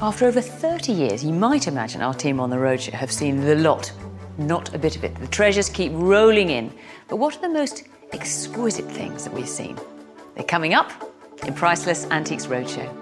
After over 30 years, you might imagine our team on the roadshow have seen the lot. Not a bit of it. The treasures keep rolling in. But what are the most exquisite things that we've seen? They're coming up in Priceless Antiques Roadshow.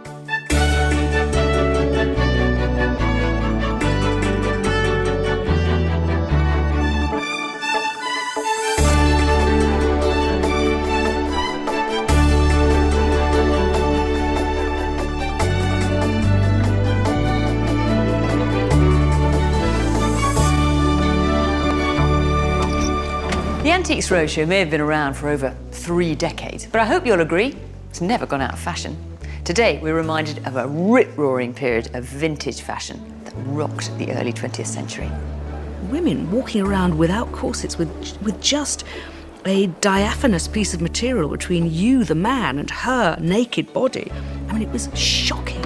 The Antiques Roadshow may have been around for over 3 decades, but I hope you'll agree it's never gone out of fashion. Today, we're reminded of a rip-roaring period of vintage fashion that rocked the early 20th century. Women walking around without corsets, with just a diaphanous piece of material between you, the man, and her naked body. I mean, it was shocking.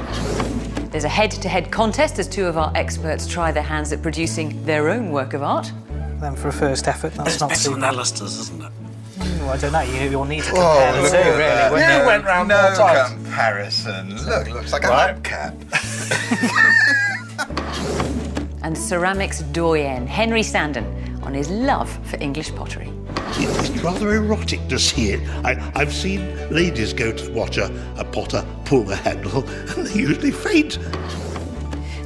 There's a head-to-head contest as 2 of our experts try their hands at producing their own work of art. Then for a first effort, that's not better too than bad. Alastair's, isn't it? Well, I don't know, you'll need to compare the two, really. You went round no more times. comparison. Look, looks like a hubcap. And ceramics doyen Henry Sandon on his love for English pottery. It's rather erotic to see it. I've seen ladies go to watch a potter pull the handle and they usually faint.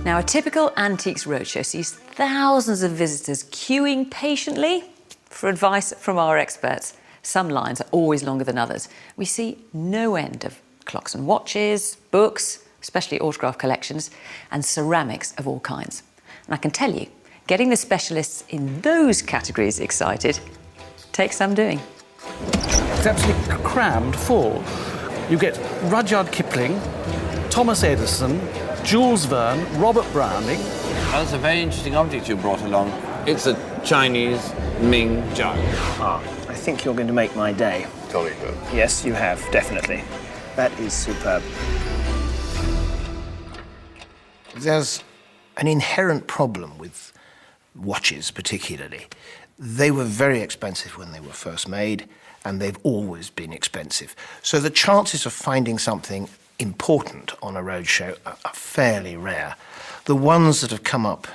Now, a typical Antiques Roadshow sees thousands of visitors queuing patiently for advice from our experts. Some lines are always longer than others. We see no end of clocks and watches, books, especially autograph collections, and ceramics of all kinds. And I can tell you, getting the specialists in those categories excited takes some doing. It's absolutely crammed full. You get Rudyard Kipling, Thomas Edison, Jules Verne, Robert Browning. That's a very interesting object you brought along. It's a Chinese Ming jug. I think you're going to make my day. Jolly good. Yes, you have, definitely. That is superb. There's an inherent problem with watches, particularly. They were very expensive when they were first made, and they've always been expensive. So the chances of finding something important on a roadshow are fairly rare. The ones that have come up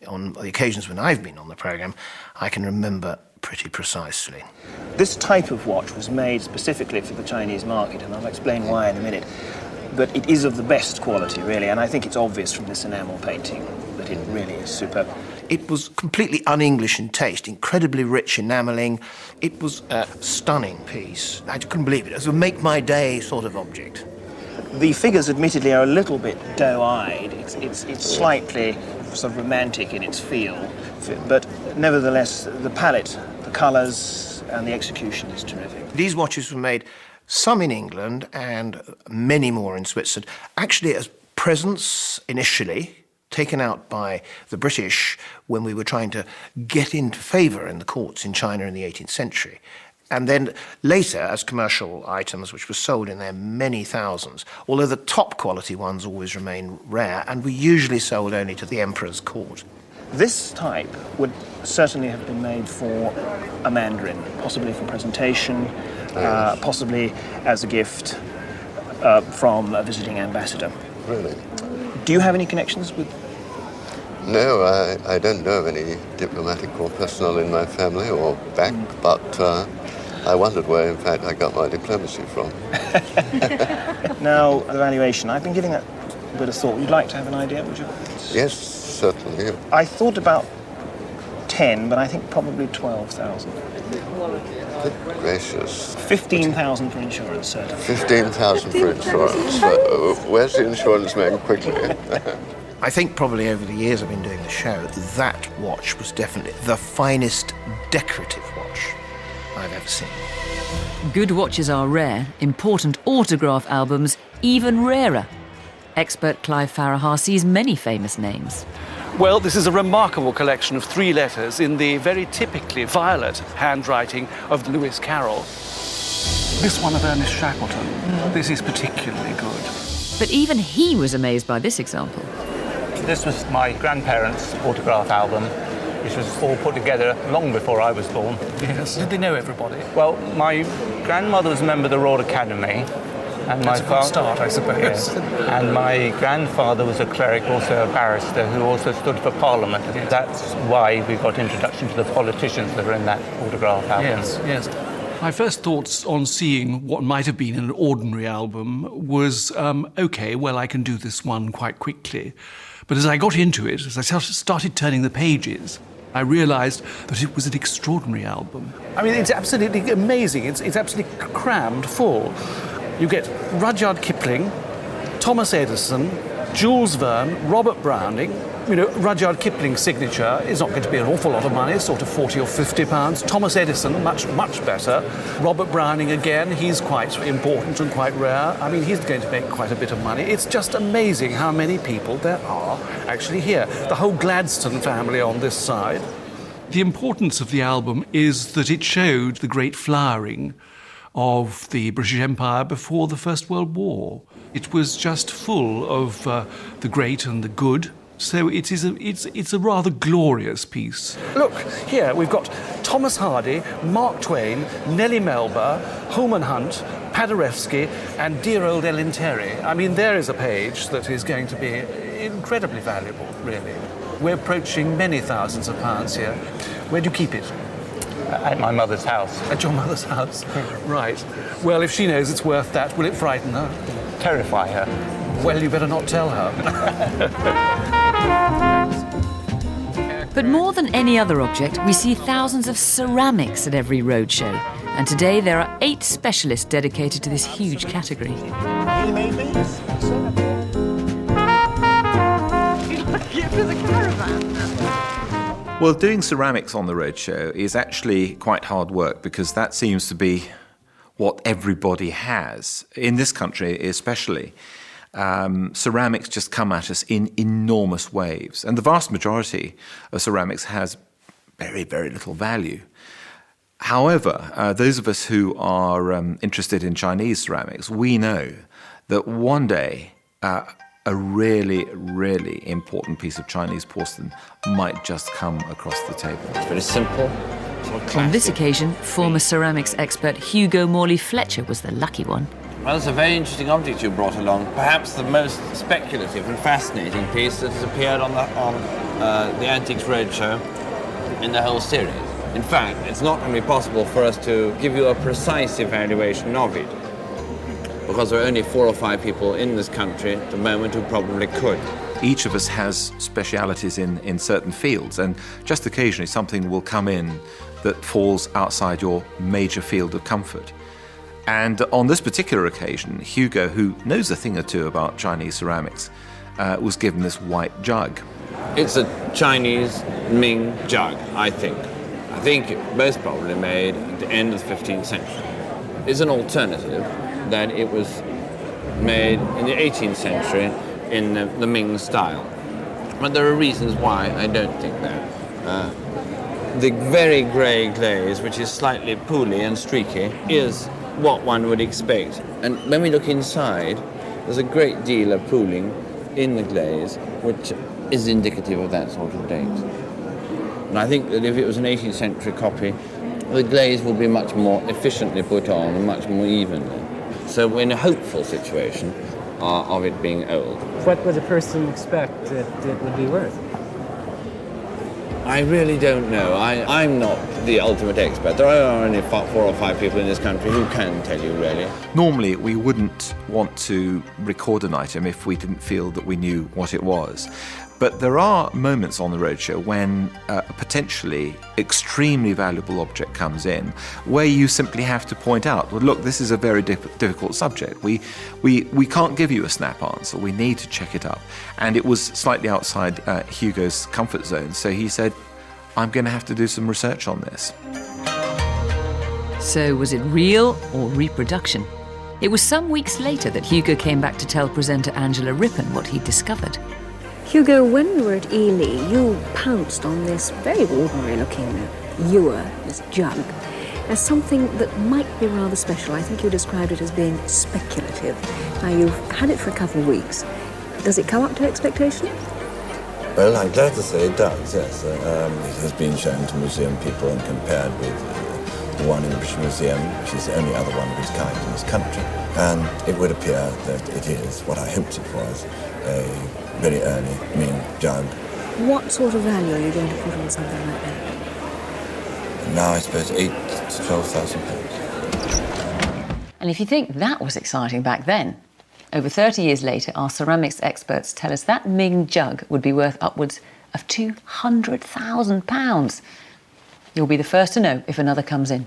on the occasions when I've been on the programme, I can remember pretty precisely. This type of watch was made specifically for the Chinese market, and I'll explain why in a minute. But it is of the best quality, really, and I think it's obvious from this enamel painting that it really is superb. It was completely un-English in taste, incredibly rich enamelling. It was a stunning piece. I couldn't believe it. It was a make-my-day sort of object. The figures, admittedly, are a little bit doe-eyed. It's slightly sort of romantic in its feel, but nevertheless, the palette, the colours, and the execution is terrific. These watches were made, some in England and many more in Switzerland, actually as presents initially, taken out by the British when we were trying to get into favour in the courts in China in the 18th century. And then later as commercial items, which were sold in their many thousands, although the top quality ones always remain rare, and were usually sold only to the emperor's court. This type would certainly have been made for a mandarin, possibly for presentation, possibly as a gift from a visiting ambassador. Really? Do you have any connections with... No, I don't know of any diplomatic or personnel in my family or back, but I wondered where, in fact, I got my diplomacy from. Now, the valuation, I've been giving that a bit of thought. You'd like to have an idea, would you? Yes, certainly. I thought about 10, but I think probably 12,000. Good gracious. 15,000 for insurance, certainly. 15,000 for insurance. Where's the insurance man quickly? I think probably over the years I've been doing the show, that watch was definitely the finest decorative watch I've ever seen. Good watches are rare, important autograph albums even rarer. Expert Clive Farahar sees many famous names. Well, this is a remarkable collection of 3 letters in the very typically violet handwriting of Lewis Carroll. This one of Ernest Shackleton. This is particularly good. But even he was amazed by this example. This was my grandparents' autograph album, which was all put together long before I was born. Yes. Did they know everybody? Well, my grandmother was a member of the Royal Academy, And That's a good start, I suppose. Yes. And my grandfather was a cleric, also a barrister, who also stood for Parliament. Yes. That's why we got introduction to the politicians that are in that autograph album. Yes, yes. My first thoughts on seeing what might have been an ordinary album was, OK, well, I can do this one quite quickly. But as I got into it, as I started turning the pages, I realised that it was an extraordinary album. I mean, it's absolutely amazing. It's absolutely crammed full. You get Rudyard Kipling, Thomas Edison, Jules Verne, Robert Browning. You know, Rudyard Kipling's signature is not going to be an awful lot of money, sort of 40 or 50 pounds. Thomas Edison, much, much better. Robert Browning, again, he's quite important and quite rare. I mean, he's going to make quite a bit of money. It's just amazing how many people there are actually here. The whole Gladstone family on this side. The importance of the album is that it showed the great flowering of the British Empire before the First World War. It was just full of the great and the good. So it's a rather glorious piece. Look, here we've got Thomas Hardy, Mark Twain, Nellie Melba, Holman Hunt, Paderewski, and dear old Ellen Terry. I mean, there is a page that is going to be incredibly valuable, really. We're approaching many thousands of pounds here. Where do you keep it? At my mother's house. At your mother's house? Right. Well, if she knows it's worth that, will it frighten her? Terrify her. Well, you better not tell her. But more than any other object, we see thousands of ceramics at every roadshow. And today there are 8 specialists dedicated to this huge category. He made these. Well, doing ceramics on the roadshow is actually quite hard work because that seems to be what everybody has, in this country especially. Ceramics just come at us in enormous waves, and the vast majority of ceramics has very, very little value. However, those of us who are interested in Chinese ceramics, we know that one day a really, really important piece of Chinese porcelain might just come across the table. It's very simple. On this occasion, former ceramics expert Hugo Morley-Fletcher was the lucky one. Well, it's a very interesting object you brought along. Perhaps the most speculative and fascinating piece that has appeared on the Antiques Roadshow in the whole series. In fact, it's not going to be possible for us to give you a precise evaluation of it, because there are only 4 or 5 people in this country at the moment who probably could. Each of us has specialities in certain fields, and just occasionally something will come in that falls outside your major field of comfort. And on this particular occasion, Hugo, who knows a thing or two about Chinese ceramics, was given this white jug. It's a Chinese Ming jug, I think. I think it was most probably made at the end of the 15th century. It's an alternative that it was made in the 18th century in the Ming style. But there are reasons why I don't think that. The very grey glaze, which is slightly pooly and streaky, is what one would expect. And when we look inside, there's a great deal of pooling in the glaze, which is indicative of that sort of date. And I think that if it was an 18th century copy, the glaze would be much more efficiently put on and much more evenly. So we're in a hopeful situation of it being old. What would a person expect that it would be worth? I really don't know. I'm not the ultimate expert. There are only 4 or 5 people in this country who can tell you, really. Normally, we wouldn't want to record an item if we didn't feel that we knew what it was. But there are moments on the roadshow when a potentially extremely valuable object comes in, where you simply have to point out, well, look, this is a very difficult subject. We can't give you a snap answer. We need to check it up. And it was slightly outside Hugo's comfort zone, so he said, I'm going to have to do some research on this. So was it real or reproduction? It was some weeks later that Hugo came back to tell presenter Angela Rippon what he'd discovered. Hugo, when we were at Ely, you pounced on this very ordinary-looking ewer, this jug, as something that might be rather special. I think you described it as being speculative. Now, you've had it for a couple of weeks. Does it come up to expectation? Well, I'm glad to say it does, yes. It has been shown to museum people and compared with the one in the British Museum, which is the only other one of its kind in this country. And it would appear that it is what I hoped it was, a very early Ming jug. What sort of value are you going to put on something like that? Now I suppose 8,000 to 12,000 pounds. And if you think that was exciting back then, over 30 years later, our ceramics experts tell us that Ming jug would be worth upwards of £200,000. You'll be the first to know if another comes in.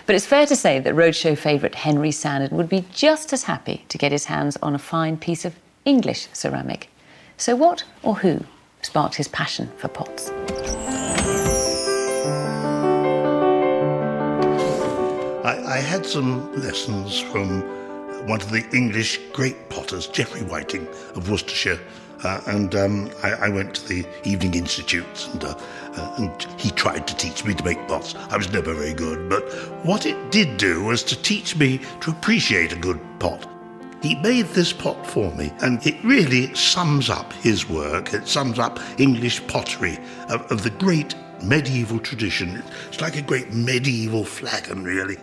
But it's fair to say that Roadshow favourite Henry Sandon would be just as happy to get his hands on a fine piece of English ceramic. So what or who sparked his passion for pots? I had some lessons from one of the English great potters, Geoffrey Whiting of Worcestershire, and I went to the evening institutes and he tried to teach me to make pots. I was never very good, but what it did do was to teach me to appreciate a good pot. He made this pot for me, and it really sums up his work. It sums up English pottery of the great medieval tradition. It's like a great medieval flagon, really.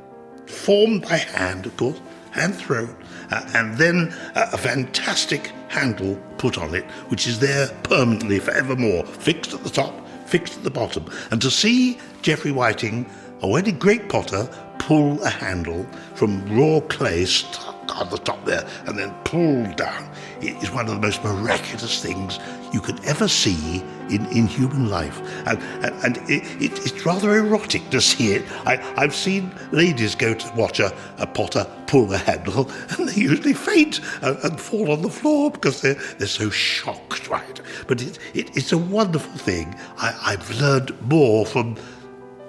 Formed by hand, of course, hand thrown, and then a fantastic handle put on it, which is there permanently, forevermore, fixed at the top, fixed at the bottom. And to see Geoffrey Whiting, or any great potter, pull a handle from raw clay stuck on the top there and then pull down, it is one of the most miraculous things you could ever see in human life. And it's rather erotic to see it. I've seen ladies go to watch a potter pull the handle, and they usually faint and fall on the floor because they're so shocked by it. But it's a wonderful thing. I've learned more from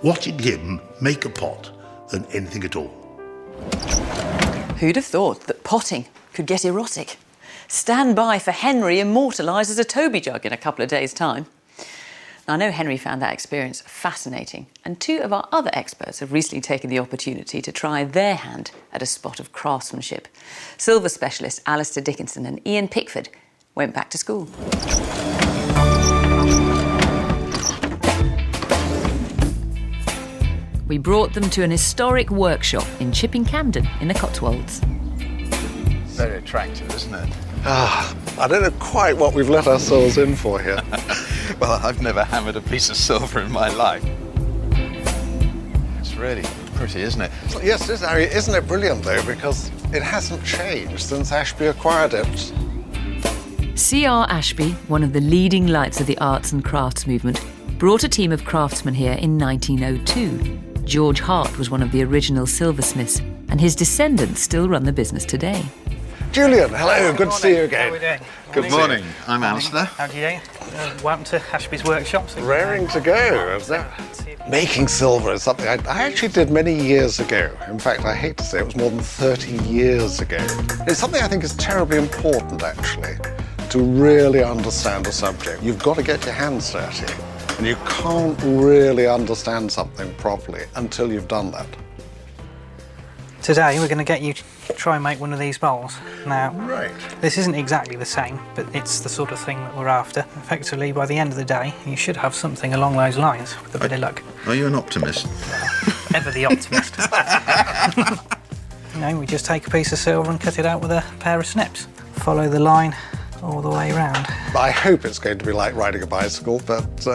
watching him make a pot than anything at all. Who'd have thought that potting could get erotic? Stand by for Henry immortalised as a Toby jug in a couple of days' time. Now, I know Henry found that experience fascinating, and two of our other experts have recently taken the opportunity to try their hand at a spot of craftsmanship. Silver specialist Alastair Dickenson and Ian Pickford went back to school. We brought them to an historic workshop in Chipping Campden in the Cotswolds. Very attractive, isn't it? I don't know quite what we've let ourselves in for here. Well, I've never hammered a piece of silver in my life. It's really pretty, isn't it? Yes, it is, Harry. Isn't it brilliant, though, because it hasn't changed since Ashby acquired it. C.R. Ashby, one of the leading lights of the arts and crafts movement, brought a team of craftsmen here in 1902. George Hart was one of the original silversmiths, and his descendants still run the business today. Julian, hello, good to see you again. How are we doing? Good morning. I'm Alastair. How do you do? Welcome to Ashby's workshop. Raring to go. Making silver is something I actually did many years ago. In fact, I hate to say it was more than 30 years ago. It's something I think is terribly important, actually, to really understand a subject. You've got to get your hands dirty, and you can't really understand something properly until you've done that. Today we're going to get you to try and make one of these bowls. Now, this isn't exactly the same, but it's the sort of thing that we're after. Effectively, by the end of the day, you should have something along those lines, with a bit of luck. Are you an optimist? Ever the optimist. You know, we just take a piece of silver and cut it out with a pair of snips. Follow the line all the way around. I hope it's going to be like riding a bicycle, but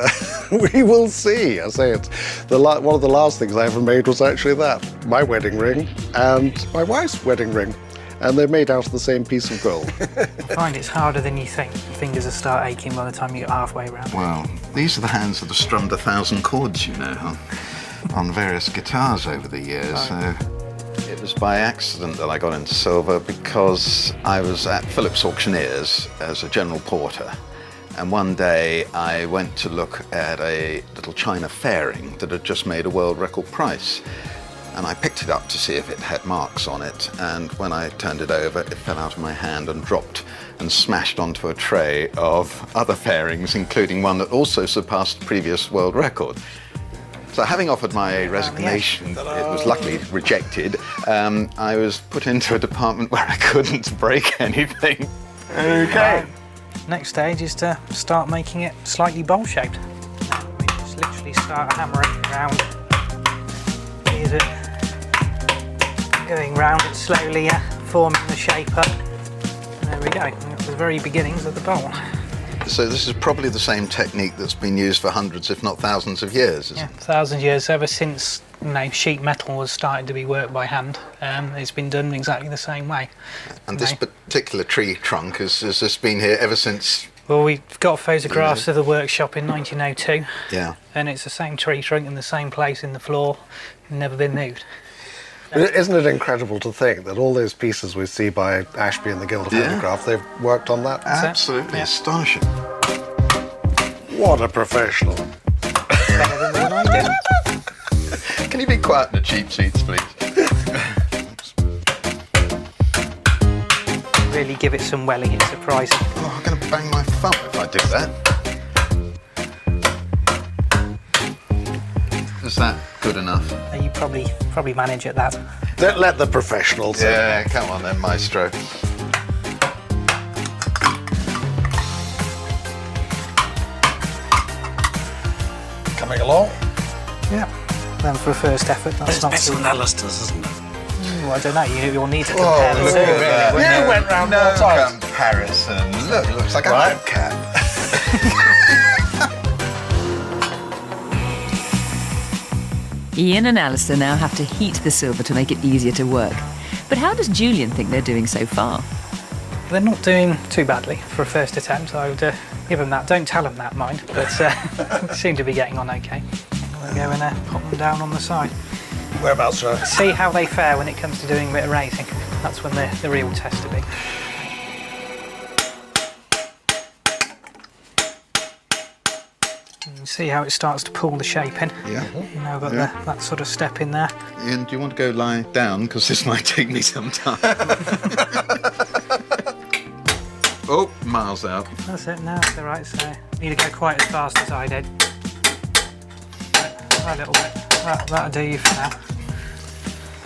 we will see. I say it's one of the last things I ever made was actually that. My wedding ring and my wife's wedding ring. And they're made out of the same piece of gold. I find it's harder than you think. Your fingers will start aching by the time you get halfway around. Well, these are the hands that have strummed 1,000 chords, you know, on various guitars over the years. So it was by accident that I got into silver because I was at Phillips Auctioneers as a general porter. And one day I went to look at a little china fairing that had just made a world record price. And I picked it up to see if it had marks on it. And when I turned it over, it fell out of my hand and dropped and smashed onto a tray of other fairings, including one that also surpassed the previous world record. So having offered my resignation, it was luckily rejected. I was put into a department where I couldn't break anything. Okay. Next stage is to start making it slightly bowl-shaped. We just literally start hammering around. Here's it. Going round it slowly, forming the shape up. There we go. That's the very beginnings of the bowl. So this is probably the same technique that's been used for hundreds, if not thousands of years, isn't it? 1,000 years, ever since sheet metal was starting to be worked by hand. It's been done exactly the same way. And this particular tree trunk has this been here ever since? Well, we've got photographs of the workshop in 1902. Yeah. And it's the same tree trunk in the same place in the floor, never been moved. Isn't it incredible to think that all those pieces we see by Ashby and the Guild of Handicraft, they've worked on that? Absolutely astonishing. What a professional. Better than I did. Can you be quiet in the cheap seats, please? Really give it some welling, it's surprising. Oh, I'm going to bang my thumb if I do that. Is that good enough? You probably manage at that. Let the professionals. Yeah, come on then, maestro. Coming along? Yeah. Then for a first effort, that's not better than Alastair's, isn't it? I don't know, you'll need to compare the two. You went round no all times. comparison. Look, it looks like a hubcap. Ian and Alastair now have to heat the silver to make it easier to work. But how does Julian think they're doing so far? They're not doing too badly for a first attempt. I would give them that. Don't tell them that, mind. But seem to be getting on okay. We'll go and pop them down on the side. Whereabouts, sir? See how they fare when it comes to doing a bit of raising. That's when the real test will be. And see how it starts to pull the shape in. Yeah. You know, got that sort of step in there. Ian, do you want to go lie down? Because this might take me some time. Oh, miles out. That's it, now it's all right, so need to go quite as fast as I did. A little bit. That'll do you for now.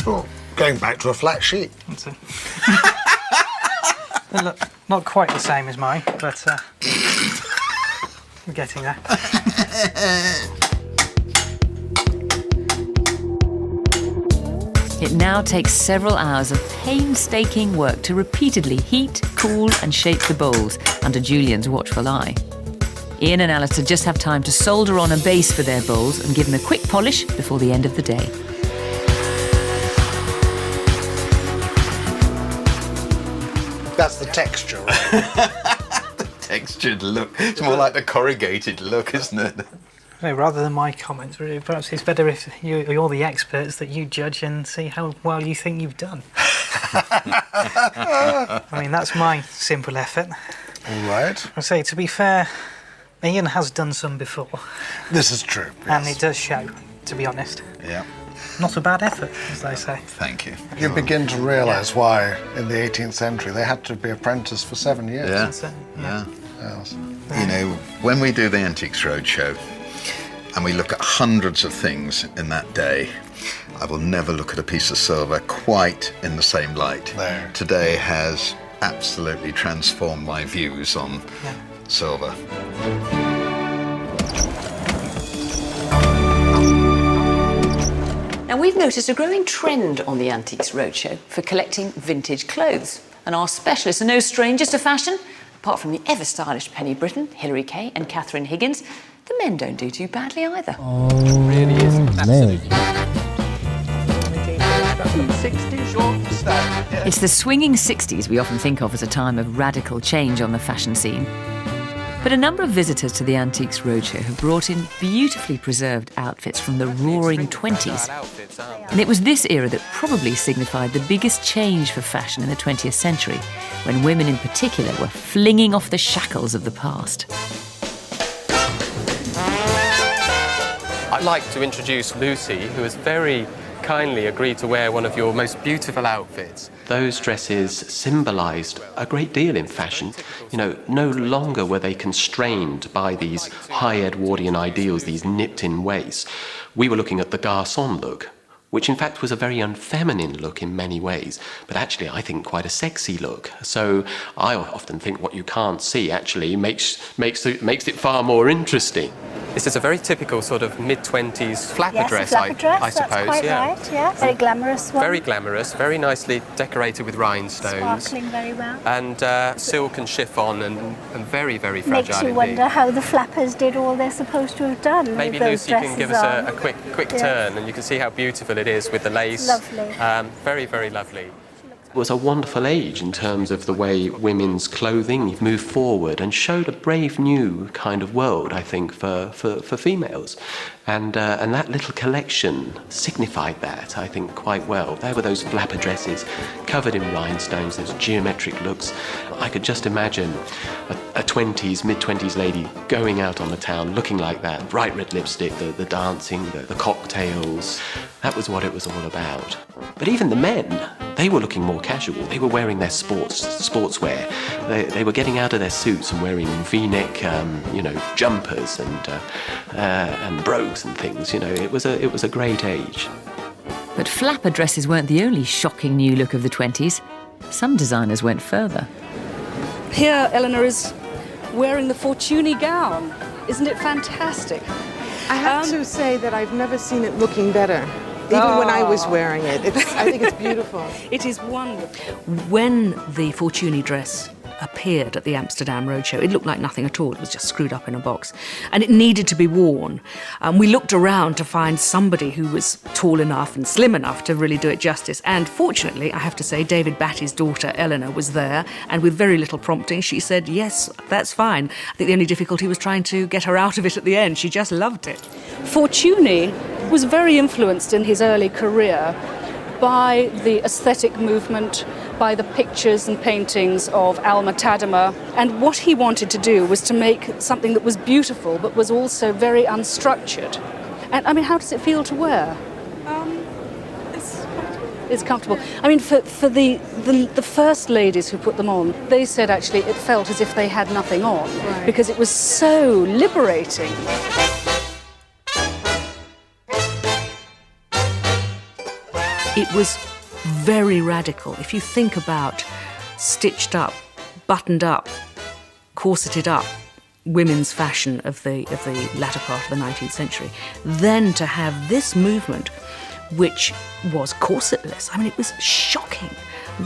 Oh, going back to a flat sheet. That's it. Look, not quite the same as mine, but I'm getting there. It now takes several hours of painstaking work to repeatedly heat, cool and shape the bowls under Julian's watchful eye. Ian and Alastair just have time to solder on a base for their bowls and give them a quick polish before the end of the day. That's the texture, right? The textured look. It's more like the corrugated look, isn't it? No, rather than my comments, really, perhaps it's better if you're the experts that you judge and see how well you think you've done. I mean, that's my simple effort. All right. I say, to be fair, Ian has done some before. This is true. And it does show, to be honest. Yeah. Not a bad effort, as they say. Thank you. You begin to realise why, in the 18th century, they had to be apprenticed for 7 years. Yeah. That's it, yeah. Yes. You know, when we do the Antiques Roadshow and we look at hundreds of things in that day, I will never look at a piece of silver quite in the same light. No. Today has absolutely transformed my views on silver. Now, we've noticed a growing trend on the Antiques Roadshow for collecting vintage clothes. And our specialists are no strangers to fashion. Apart from the ever-stylish Penny Britton, Hilary Kay and Catherine Higgins, the men don't do too badly either. Oh, it really is. Absolutely. It's the swinging 60s we often think of as a time of radical change on the fashion scene. But a number of visitors to the Antiques Roadshow have brought in beautifully preserved outfits from the roaring 20s. And it was this era that probably signified the biggest change for fashion in the 20th century, when women in particular were flinging off the shackles of the past. I'd like to introduce Lucy, who has very kindly agreed to wear one of your most beautiful outfits. Those dresses symbolised a great deal in fashion. You know, no longer were they constrained by these high Edwardian ideals, these nipped-in waists. We were looking at the garçon look, which in fact was a very unfeminine look in many ways, but actually I think quite a sexy look. So I often think what you can't see actually makes it far more interesting. This is a very typical sort of mid-20s flapper Yes, dress, flapper dress, I suppose. that's quite right, yeah. Very glamorous one. Very glamorous, very nicely decorated with rhinestones. Sparkling very well. And silk and chiffon and very, very fragile Makes you indeed. wonder how the flappers did all they're supposed to have done. Maybe with those Lucy can give us dresses a on. quick Yes. turn, and you can see how beautiful it is with the lace. Lovely. Very, very lovely. It was a wonderful age in terms of the way women's clothing moved forward and showed a brave new kind of world, I think, for females. And that little collection signified that, I think, quite well. There were those flapper dresses covered in rhinestones, those geometric looks. I could just imagine a 20s, mid-20s lady going out on the town looking like that. Bright red lipstick, the dancing, the cocktails. That was what it was all about. But even the men, they were looking more casual. They were wearing their sportswear. They were getting out of their suits and wearing V-neck, jumpers and brogues and things. It was a great age. But flapper dresses weren't the only shocking new look of the 20s. Some designers went further. Here, Eleanor is wearing the Fortuny gown. Isn't it fantastic? I have to say that I've never seen it looking better. Even when I was wearing it. I think it's beautiful. It is wonderful. When the Fortuny dress appeared at the Amsterdam Roadshow, it looked like nothing at all. It was just screwed up in a box. And it needed to be worn. We looked around to find somebody who was tall enough and slim enough to really do it justice. And fortunately, I have to say, David Batty's daughter, Eleanor, was there. And with very little prompting, she said, yes, that's fine. I think the only difficulty was trying to get her out of it at the end. She just loved it. Fortuny was very influenced in his early career by the aesthetic movement, by the pictures and paintings of Alma Tadema. And what he wanted to do was to make something that was beautiful but was also very unstructured. And I mean, how does it feel to wear? It's comfortable. I mean, for the first ladies who put them on, they said actually it felt as if they had nothing on, because it was so liberating. It was very radical. If you think about stitched up, buttoned up, corseted up women's fashion of the latter part of the 19th century, then to have this movement, which was corsetless. I mean, it was shocking.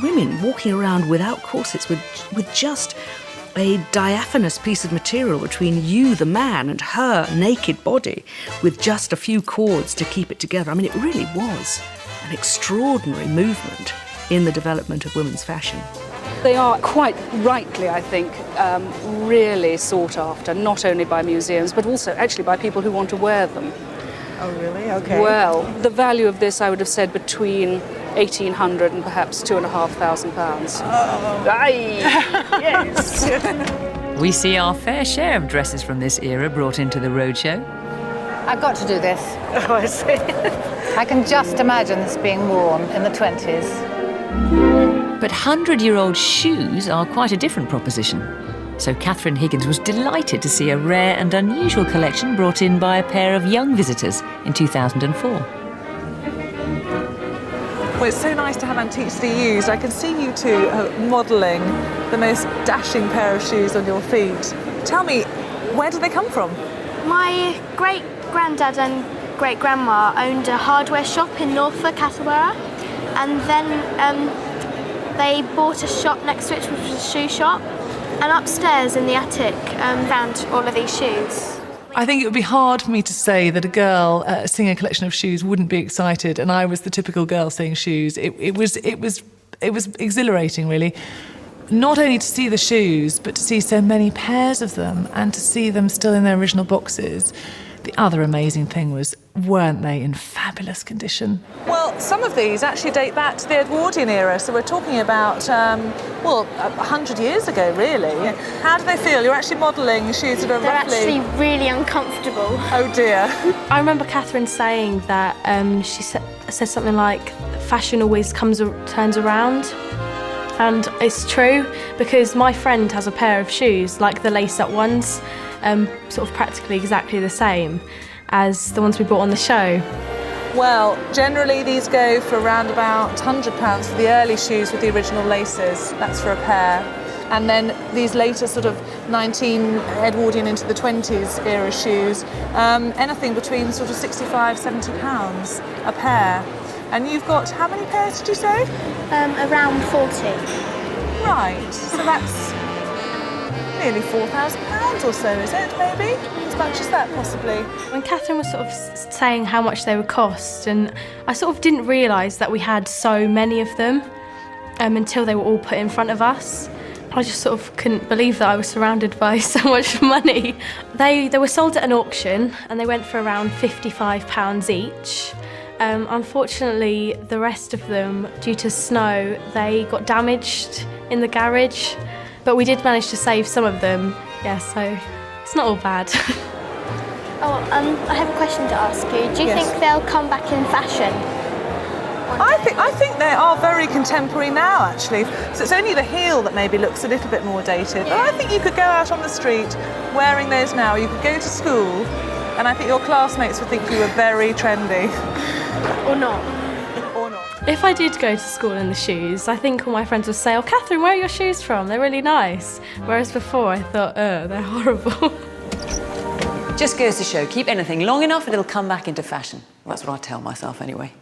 Women walking around without corsets, with just a diaphanous piece of material between you, the man, and her naked body, with just a few cords to keep it together. I mean, it really was an extraordinary movement in the development of women's fashion. They are quite rightly, I think, really sought after, not only by museums, but also actually by people who want to wear them. Oh, really? Okay. Well, the value of this, I would have said, between 1,800 and perhaps £2,500. Oh. Aye! Yes! We see our fair share of dresses from this era brought into the roadshow. I've got to do this. Oh, I see. I can just imagine this being worn in the 20s. But 100-year-old shoes are quite a different proposition. So Catherine Higgins was delighted to see a rare and unusual collection brought in by a pair of young visitors in 2004. Well, it's so nice to have antiques to use. I can see you two modelling the most dashing pair of shoes on your feet. Tell me, where did they come from? My great-granddad and great-grandma owned a hardware shop in Norfolk, Attleborough, and then they bought a shop next to it, which was a shoe shop, and upstairs in the attic found all of these shoes. I think it would be hard for me to say that a girl seeing a collection of shoes wouldn't be excited, and I was the typical girl seeing shoes. It was exhilarating, really. Not only to see the shoes, but to see so many pairs of them and to see them still in their original boxes. The other amazing thing was, weren't they in fabulous condition? Well, some of these actually date back to the Edwardian era, so we're talking about, 100 years ago, really. Yeah. How do they feel? You're actually modelling shoes that are They're roughly... actually really uncomfortable. Oh, dear. I remember Catherine saying that she said something like, fashion always turns around. And it's true, because my friend has a pair of shoes, like the lace-up ones, sort of practically exactly the same as the ones we bought on the show. Well, generally these go for around about £100 for the early shoes with the original laces. That's for a pair. And then these later sort of 19 Edwardian into the 20s era shoes, anything between sort of 65, 70 pounds a pair. And you've got, how many pairs did you say? Around 40. Right, so that's nearly £4,000 or so, is it, maybe? As much as that, possibly. When Catherine was sort of saying how much they would cost, and I sort of didn't realise that we had so many of them until they were all put in front of us. I just sort of couldn't believe that I was surrounded by so much money. They were sold at an auction and they went for around £55 each. Unfortunately, the rest of them, due to snow, they got damaged in the garage, but we did manage to save some of them, yeah, so it's not all bad. I have a question to ask you. Do you think they'll come back in fashion? I think they are very contemporary now, actually. So it's only the heel that maybe looks a little bit more dated. But I think you could go out on the street wearing those now. You could go to school, and I think your classmates would think you were very trendy. Or not. If I did go to school in the shoes, I think all my friends would say, "Oh, Catherine, where are your shoes from? They're really nice." Whereas before I thought, "Oh, they're horrible." Just goes to show, keep anything long enough and it'll come back into fashion. Well, that's what I tell myself anyway.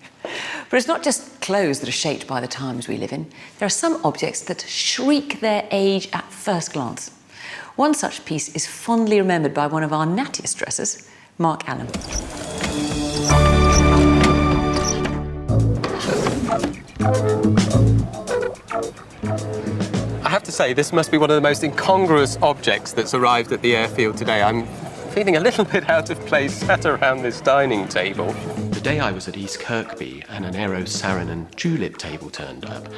But it's not just clothes that are shaped by the times we live in. There are some objects that shriek their age at first glance. One such piece is fondly remembered by one of our nattiest dressers, Marc Allum. I have to say, this must be one of the most incongruous objects that's arrived at the airfield today. I'm feeling a little bit out of place sat around this dining table. The day I was at East Kirkby and an Aero Saarinen julep table turned up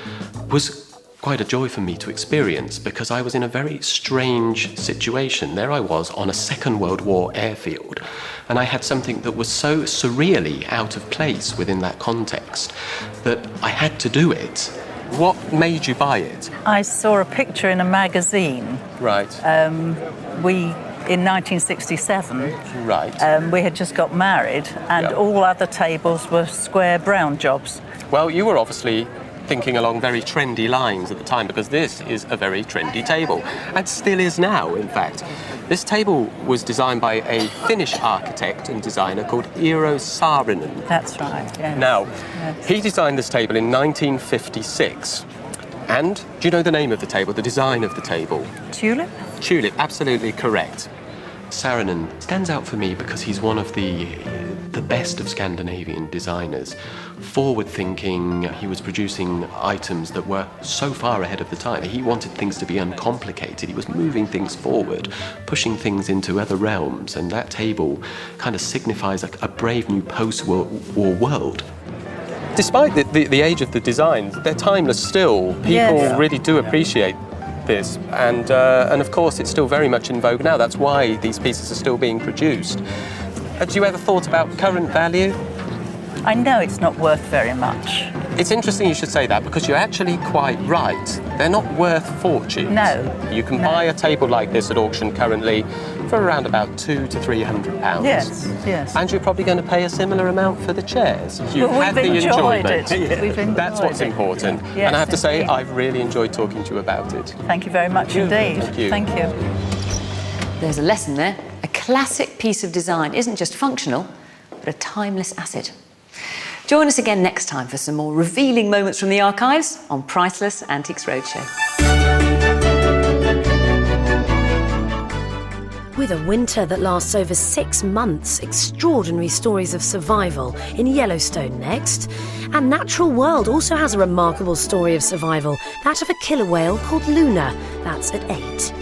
was quite a joy for me to experience, because I was in a very strange situation. There I was on a Second World War airfield, and I had something that was so surreally out of place within that context that I had to do it. What made you buy it? I saw a picture in a magazine. Right. In 1967, right. We had just got married, and all other tables were square brown jobs. Well, you were obviously thinking along very trendy lines at the time, because this is a very trendy table, and still is now, in fact. This table was designed by a Finnish architect and designer called Eero Saarinen. That's right, yes. Now, he designed this table in 1956. And do you know the name of the table, the design of the table? Tulip? Tulip, absolutely correct. Saarinen stands out for me because he's one of the best of Scandinavian designers. Forward-thinking, he was producing items that were so far ahead of the time. He wanted things to be uncomplicated. He was moving things forward, pushing things into other realms, and that table kind of signifies a brave new post-war world. Despite the age of the designs, they're timeless still. People really do appreciate this, and of course it's still very much in vogue now. That's why these pieces are still being produced. Had you ever thought about current value? I know it's not worth very much. It's interesting you should say that, because you're actually quite right. They're not worth fortunes. No. You can buy a table like this at auction currently for around about £200 to £300. Yes, yes. And you're probably going to pay a similar amount for the chairs. You've But had the we've enjoyed enjoyment. it. We've enjoyed That's what's it. important. Yes, and I have to say, indeed. I've really enjoyed talking to you about it. Thank you very much indeed. Thank you. Thank you. There's a lesson there. A classic piece of design isn't just functional, but a timeless asset. Join us again next time for some more revealing moments from the archives on Priceless Antiques Roadshow. With a winter that lasts over 6 months, extraordinary stories of survival in Yellowstone next. And Natural World also has a remarkable story of survival, that of a killer whale called Luna. That's at 8.